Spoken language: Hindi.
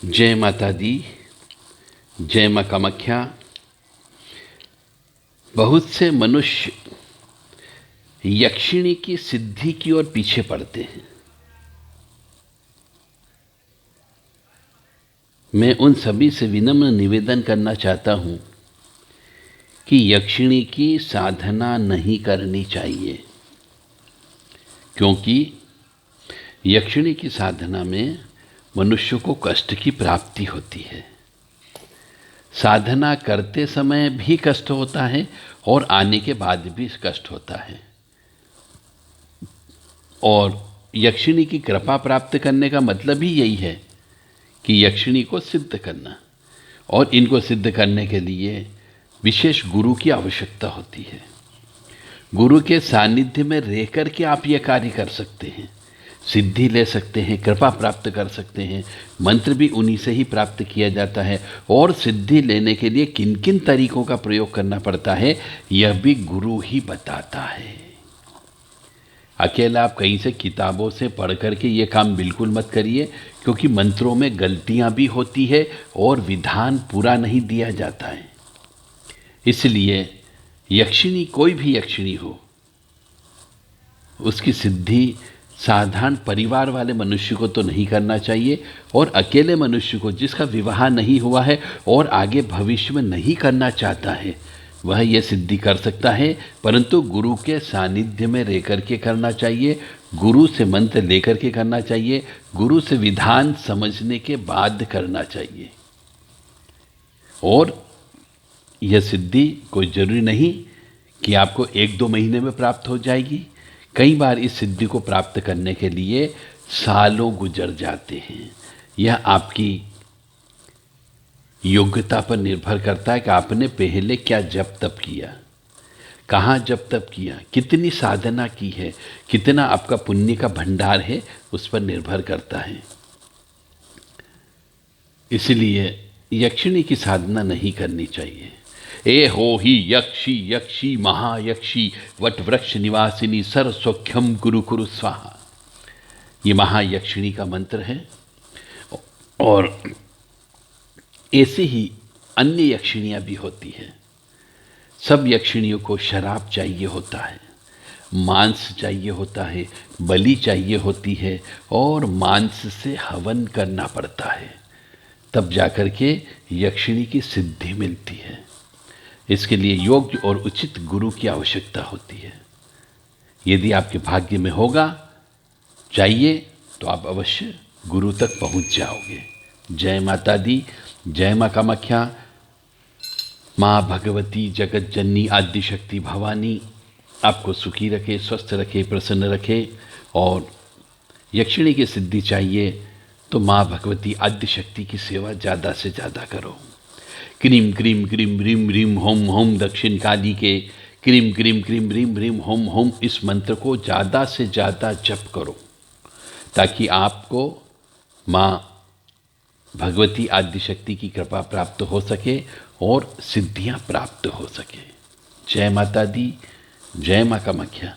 जय माता दी, जय माँ कामाख्या। बहुत से मनुष्य यक्षिणी की सिद्धि की ओर पीछे पड़ते हैं। मैं उन सभी से विनम्र निवेदन करना चाहता हूं कि यक्षिणी की साधना नहीं करनी चाहिए, क्योंकि यक्षिणी की साधना में मनुष्य को कष्ट की प्राप्ति होती है। साधना करते समय भी कष्ट होता है और आने के बाद भी कष्ट होता है। और यक्षिणी की कृपा प्राप्त करने का मतलब ही यही है कि यक्षिणी को सिद्ध करना, और इनको सिद्ध करने के लिए विशेष गुरु की आवश्यकता होती है। गुरु के सानिध्य में रह कर के आप ये कार्य कर सकते हैं, सिद्धि ले सकते हैं, कृपा प्राप्त कर सकते हैं। मंत्र भी उन्हीं से ही प्राप्त किया जाता है, और सिद्धि लेने के लिए किन किन तरीकों का प्रयोग करना पड़ता है यह भी गुरु ही बताता है। अकेला आप कहीं से किताबों से पढ़ करके ये काम बिल्कुल मत करिए, क्योंकि मंत्रों में गलतियां भी होती है और विधान पूरा नहीं दिया जाता है। इसलिए यक्षिणी, कोई भी यक्षिणी हो, उसकी सिद्धि साधारण परिवार वाले मनुष्य को तो नहीं करना चाहिए, और अकेले मनुष्य को जिसका विवाह नहीं हुआ है और आगे भविष्य में नहीं करना चाहता है, वह यह सिद्धि कर सकता है, परंतु गुरु के सानिध्य में रह कर के करना चाहिए, गुरु से मंत्र लेकर के करना चाहिए, गुरु से विधान समझने के बाद करना चाहिए। और यह सिद्धि कोई जरूरी नहीं कि आपको 1-2 महीने में प्राप्त हो जाएगी। कई बार इस सिद्धि को प्राप्त करने के लिए सालों गुजर जाते हैं। यह आपकी योग्यता पर निर्भर करता है कि आपने पहले क्या जप तप किया, कहाँ जप तप किया, कितनी साधना की है, कितना आपका पुण्य का भंडार है, उस पर निर्भर करता है। इसलिए यक्षिणी की साधना नहीं करनी चाहिए। ए हो ही यक्षी यक्षी महायक्षी वटवृक्ष निवासिनी सर्वसौख्यम गुरु कुरु स्वाहा, ये महायक्षिणी का मंत्र है। और ऐसे ही अन्य यक्षिणियाँ भी होती हैं। सब यक्षिणियों को शराब चाहिए होता है, मांस चाहिए होता है, बलि चाहिए होती है, और मांस से हवन करना पड़ता है, तब जाकर के यक्षिणी की सिद्धि मिलती है। इसके लिए योग्य और उचित गुरु की आवश्यकता होती है। यदि आपके भाग्य में होगा, चाहिए, तो आप अवश्य गुरु तक पहुंच जाओगे। जय माता दी, जय माँ कामाख्या। माँ भगवती जगत जननी आदिशक्ति भवानी आपको सुखी रखे, स्वस्थ रखे, प्रसन्न रखे। और यक्षिणी की सिद्धि चाहिए तो माँ भगवती आदिशक्ति की सेवा ज़्यादा से ज़्यादा करो। क्रीम क्रीम क्रीम रीम रीम होम होम दक्षिण काली के क्रीम क्रीम क्रीम रीम रीम होम होम, इस मंत्र को ज़्यादा से ज़्यादा जप करो, ताकि आपको माँ भगवती आदिशक्ति की कृपा प्राप्त हो सके और सिद्धियां प्राप्त हो सके। जय माता दी, जय माँ कामाख्या।